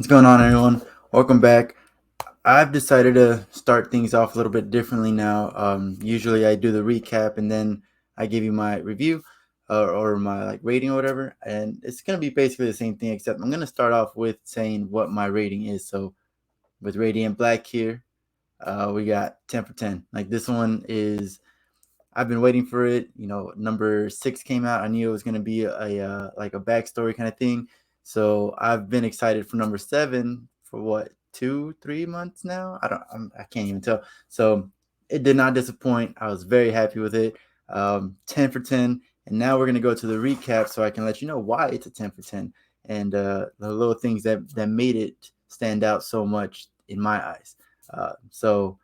What's going on, everyone? Welcome back. I've decided to start things off a little bit differently now. Usually, I do the recap and then I give you my review or my rating or whatever, and it's gonna be basically the same thing. Except I'm gonna start off with saying what my rating is. So with Radiant Black here, we got 10 for 10. Like this one is I've been waiting for it. Number 6 came out. I knew it was going to be a backstory kind of thing. So I've been excited for number 7 for what 2 3 months now. I can't even tell. So it did not disappoint. I was very happy with it. 10 for 10. And now we're going to go to the recap so I can let you know why it's a 10 for 10 and the little things that made it stand out so much in my eyes. So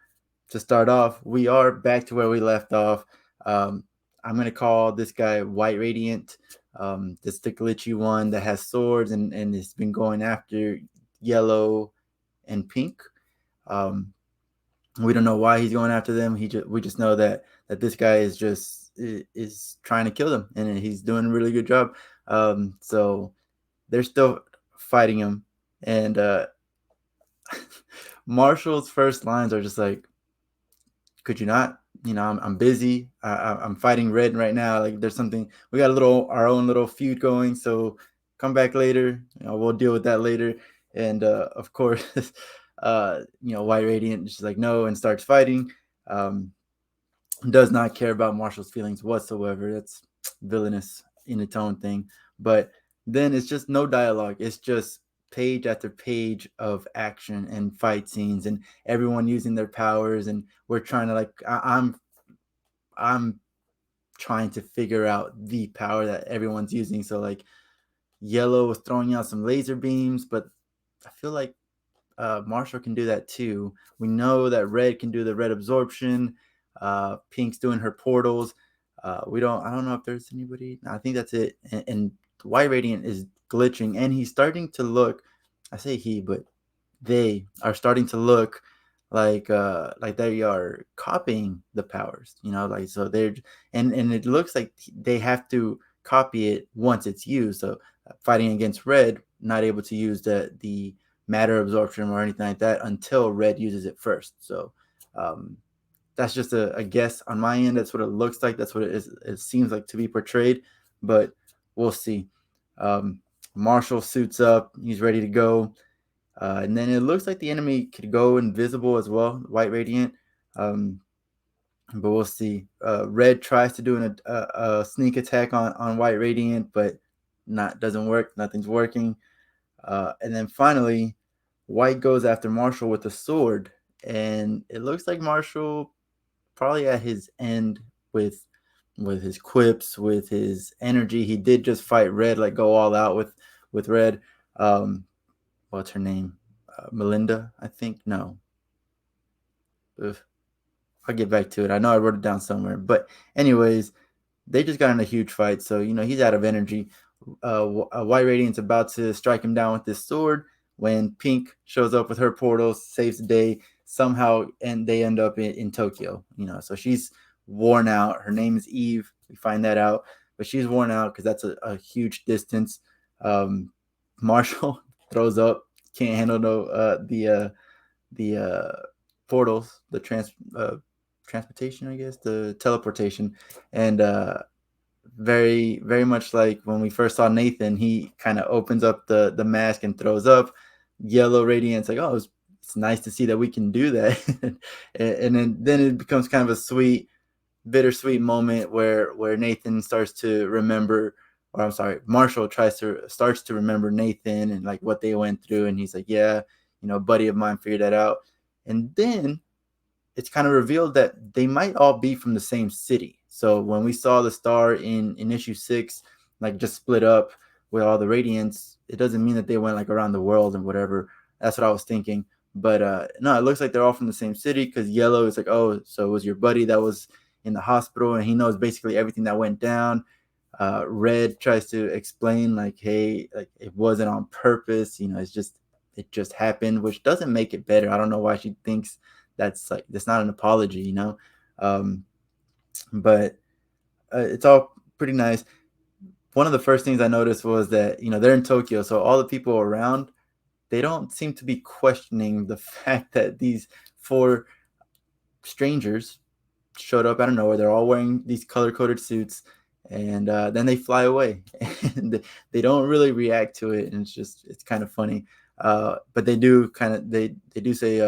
to start off, we are back to where we left off. Um, I'm gonna call this guy White Radiant. This the glitchy one that has swords and has been going after yellow and pink. Um, we don't know why he's going after them. We just know that this guy is trying to kill them, and he's doing a really good job. So they're still fighting him, and Marshall's first lines are just like, could you not? I'm busy. I'm fighting red right now. Like there's something we got our own little feud going. So come back later. We'll deal with that later. And of course, White Radiant is like no and starts fighting. Um, does not care about Marshall's feelings whatsoever. That's villainous in its own thing. But then it's just no dialogue. It's just page after page of action and fight scenes and everyone using their powers and we're trying to I'm trying to figure out the power that everyone's using. So like yellow was throwing out some laser beams, but I feel like Marshall can do that too. We know that red can do the red absorption. Pink's doing her portals. I don't know if there's anybody. No, I think that's it. And White Radiant is glitching, and he's starting to look. I say he, but they are starting to look like they are copying the powers. Like so they're and it looks like they have to copy it once it's used. So fighting against red, not able to use the matter absorption or anything like that until red uses it first. So um, that's just a guess on my end. That's what it looks like. That's what it is. It seems like to be portrayed, but we'll see. Um, Marshall suits up. He's ready to go. And then it looks like the enemy could go invisible as well, White Radiant. Um, but we'll see. Red tries to do a sneak attack on White Radiant, but not doesn't work. Nothing's working. And then finally, White goes after Marshall with a sword, and it looks like Marshall probably at his end with his quips, with his energy. He did just fight Red, like go all out with Red. Um, what's her name? Melinda, I think. No, Ugh. I'll get back to it. I know I wrote it down somewhere, but anyways, they just got in a huge fight. So he's out of energy. White Radiant's about to strike him down with this sword when Pink shows up with her portal, saves the day somehow, and they end up in Tokyo. So she's worn out. Her name is Eve. We find that out, but she's worn out because that's a huge distance. Um, Marshall throws up, can't handle the portals, the transportation, I guess, the teleportation, and very very much like when we first saw Nathan, he kind of opens up the mask and throws up yellow radiance. Like, oh, it's nice to see that we can do that, and then it becomes kind of a sweet, bittersweet moment where Nathan starts to remember. Or I'm sorry, Marshall starts to remember Nathan and like what they went through, and he's like, yeah, buddy of mine figured that out, and then it's kind of revealed that they might all be from the same city. So when we saw the star in issue 6, like just split up with all the radiants, it doesn't mean that they went like around the world and whatever. That's what I was thinking. But no, it looks like they're all from the same city because Yellow is like, oh, so it was your buddy that was in the hospital and he knows basically everything that went down. Red tries to explain like, hey, like it wasn't on purpose. It just happened, which doesn't make it better. I don't know why she thinks that's not an apology, um, but it's all pretty nice. One of the first things I noticed was that they're in Tokyo, so all the people around they don't seem to be questioning the fact that these four strangers showed up out of nowhere. They're all wearing these color coded suits, and then they fly away, and they don't really react to it, and it's kind of funny. But they do say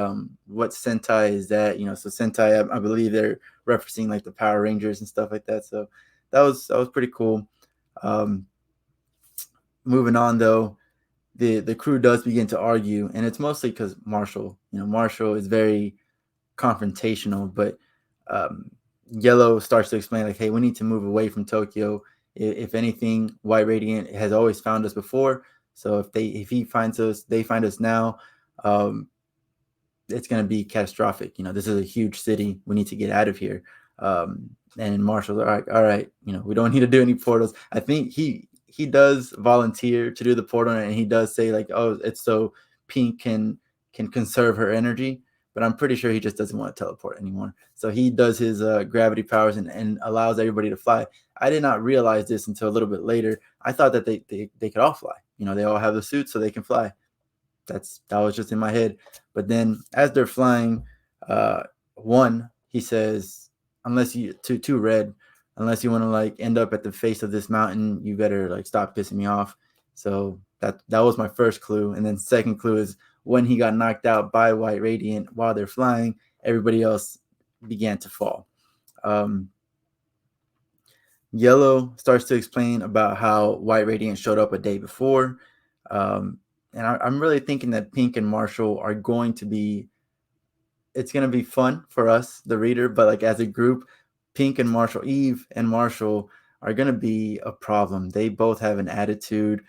what Sentai is that, so Sentai, I believe they're referencing like the Power Rangers and stuff like that. So that was pretty cool. Um, Moving on though, the crew does begin to argue, and it's mostly because Marshall is very confrontational, but um, Yellow starts to explain like, hey, we need to move away from Tokyo. If anything, White Radiant has always found us before. So if he finds us, they find us now. Um, it's going to be catastrophic. This is a huge city. We need to get out of here. And Marshall's all right. We don't need to do any portals. I think he does volunteer to do the portal, and he does say like, oh, it's so Pink can conserve her energy. But I'm pretty sure he just doesn't want to teleport anymore. So he does his gravity powers and allows everybody to fly. I did not realize this until a little bit later. I thought that they could all fly. They all have the suits so they can fly. That was just in my head. But then as they're flying, uh, one he says, unless you to Red, unless you want to like end up at the face of this mountain, you better like stop pissing me off. So that was my first clue. And then second clue is when he got knocked out by White Radiant while they're flying, everybody else began to fall. Um, Yellow starts to explain about how White Radiant showed up a day before. And I'm really thinking that Pink and Marshall are going to be, it's going to be fun for us, the reader, but like as a group, Pink and Marshall, Eve and Marshall are going to be a problem. They both have an attitude,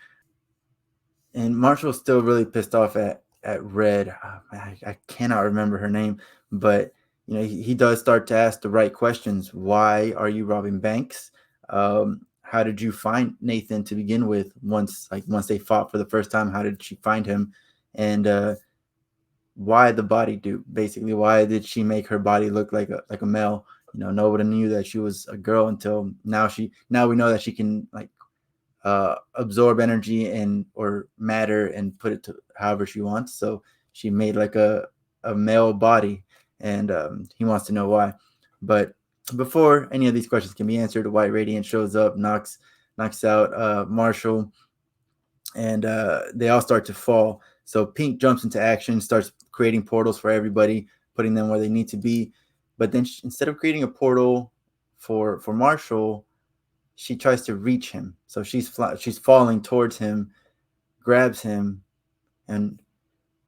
and Marshall's still really pissed off at Red. I cannot remember her name, but he does start to ask the right questions. Why are you robbing banks? How did you find Nathan to begin with? Once they fought for the first time, how did she find him? And why the body do? Basically, why did she make her body look like a male? Nobody knew that she was a girl until now. Now we know that she can like absorb energy and or matter and put it to however she wants. So she made like a male body, and he wants to know why. But before any of these questions can be answered, White Radiant shows up, knocks out Marshall, and they all start to fall. So Pink jumps into action, starts creating portals for everybody, putting them where they need to be. But then instead of creating a portal for Marshall, she tries to reach him. So she's falling towards him, grabs him, and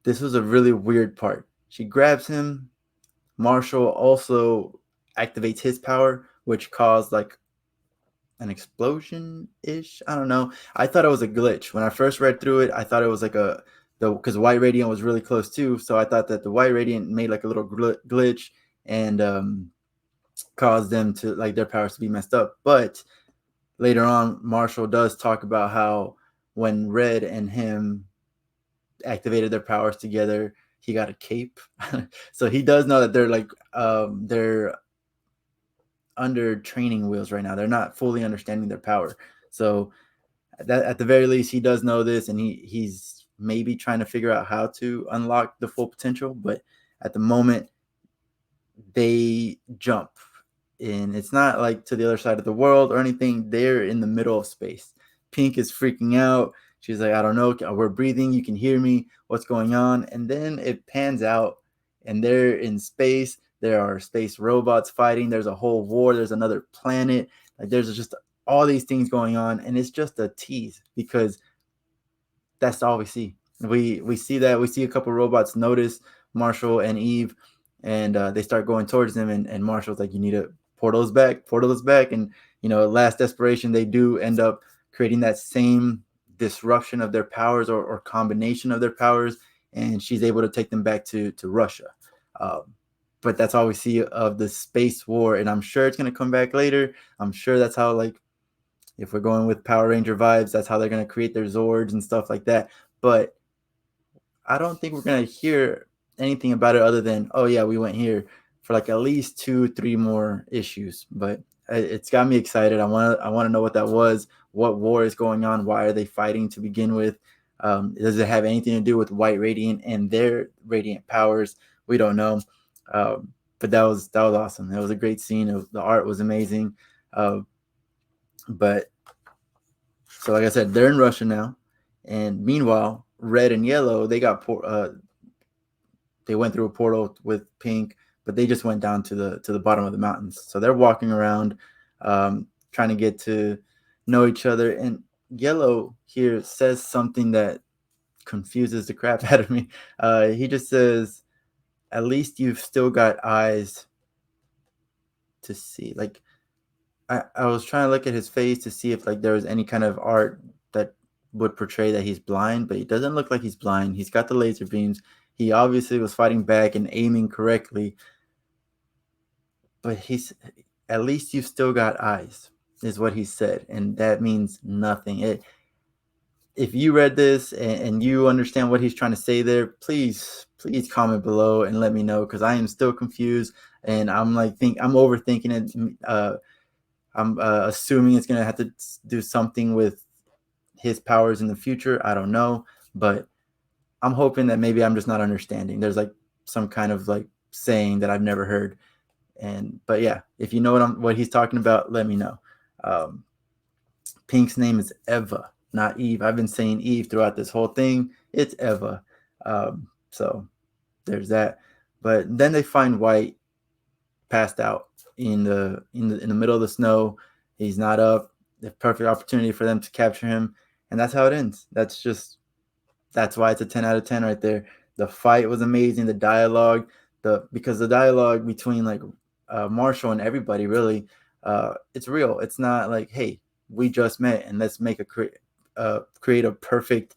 this was a really weird part. She grabs him. Marshall also activates his power, which caused like an explosion ish. I don't know. I thought it was a glitch when I first read through it. I thought it was like because White Radiant was really close too. So I thought that the White Radiant made like a little glitch and caused them to like their powers to be messed up. But later on, Marshall does talk about how when Red and him activated their powers together, he got a cape. So he does know that they're under training wheels right now. They're not fully understanding their power. So that at the very least, he does know this, and he's maybe trying to figure out how to unlock the full potential. But at the moment, they jump, and it's not like to the other side of the world or anything. They're in the middle of space. Pink is freaking out. She's like, I don't know. We're breathing. You can hear me. What's going on? And then it pans out, and they're in space. There are space robots fighting. There's a whole war. There's another planet. Like there's just all these things going on, and it's just a tease because that's all we see. We see that we see a couple robots notice Marshall and Eve, and they start going towards them. And Marshall's like, "You need to portal us back." And last desperation, they do end up creating that same disruption of their powers or combination of their powers, and she's able to take them back to Russia. Um, but that's all we see of the space war, and I'm sure it's going to come back later. I'm sure that's how like if we're going with Power Ranger vibes, that's how they're going to create their Zords and stuff like that. But I don't think we're going to hear anything about it other than, oh, yeah, we went here for like at least 2-3 more issues. But it's got me excited. I want to know what that was, what war is going on, why are they fighting to begin with. Does it have anything to do with White Radiant and their Radiant powers? We don't know. But that was awesome. That was a great scene. The art was amazing. But so, like I said, they're in Russia now, and meanwhile, Red and Yellow they went through a portal with Pink, but they just went down to the bottom of the mountains. So they're walking around, trying to get to know each other. And Yellow here says something that confuses the crap out of me. He just says, "At least you've still got eyes to see." Like I was trying to look at his face to see if like there was any kind of art that would portray that he's blind, but he doesn't look like he's blind. He's got the laser beams. He obviously was fighting back and aiming correctly, but he's at least you've still got eyes, is what he said, and that means nothing. If you read this and you understand what he's trying to say there, please comment below and let me know, because I am still confused and I'm overthinking it. I'm assuming it's gonna have to do something with his powers in the future. I don't know, but I'm hoping that maybe I'm just not understanding. There's like some kind of like saying that I've never heard. But yeah, if you know what he's talking about, let me know. Pink's name is Eva, not Eve. I've been saying Eve throughout this whole thing. It's Eva. So there's that. But then they find White passed out in the middle of the snow. He's not up. The perfect opportunity for them to capture him, and that's how it ends. That's why it's a 10 out of 10 right there. The fight was amazing. The dialogue, because the dialogue between like Marshall and everybody really, it's real. It's not like, hey, we just met and let's make create a perfect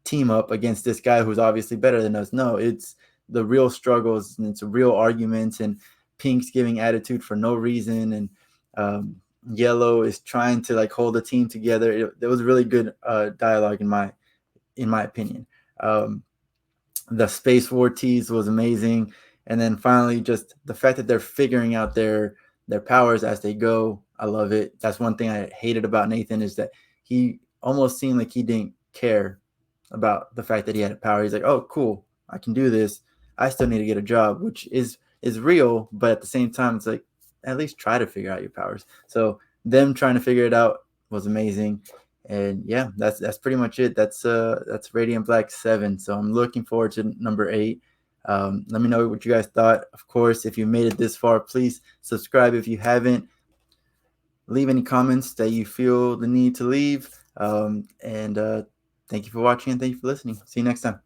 team up against this guy who's obviously better than us. No, it's the real struggles and it's real arguments, and Pink's giving attitude for no reason, and Yellow is trying to like hold the team together. It was really good dialogue in my opinion. The Space War tease was amazing, and then finally, just the fact that they're figuring out their powers as they go. I love it. That's one thing I hated about Nathan, is that he almost seemed like he didn't care about the fact that he had a power. He's like, "Oh, cool, I can do this. I still need to get a job," which is real, but at the same time, it's like, at least try to figure out your powers. So them trying to figure it out was amazing. And yeah, that's pretty much it. That's Radiant Black 7. So I'm looking forward to number 8. Let me know what you guys thought. Of course, if you made it this far, please subscribe if you haven't. Leave any comments that you feel the need to leave. And thank you for watching and thank you for listening. See you next time.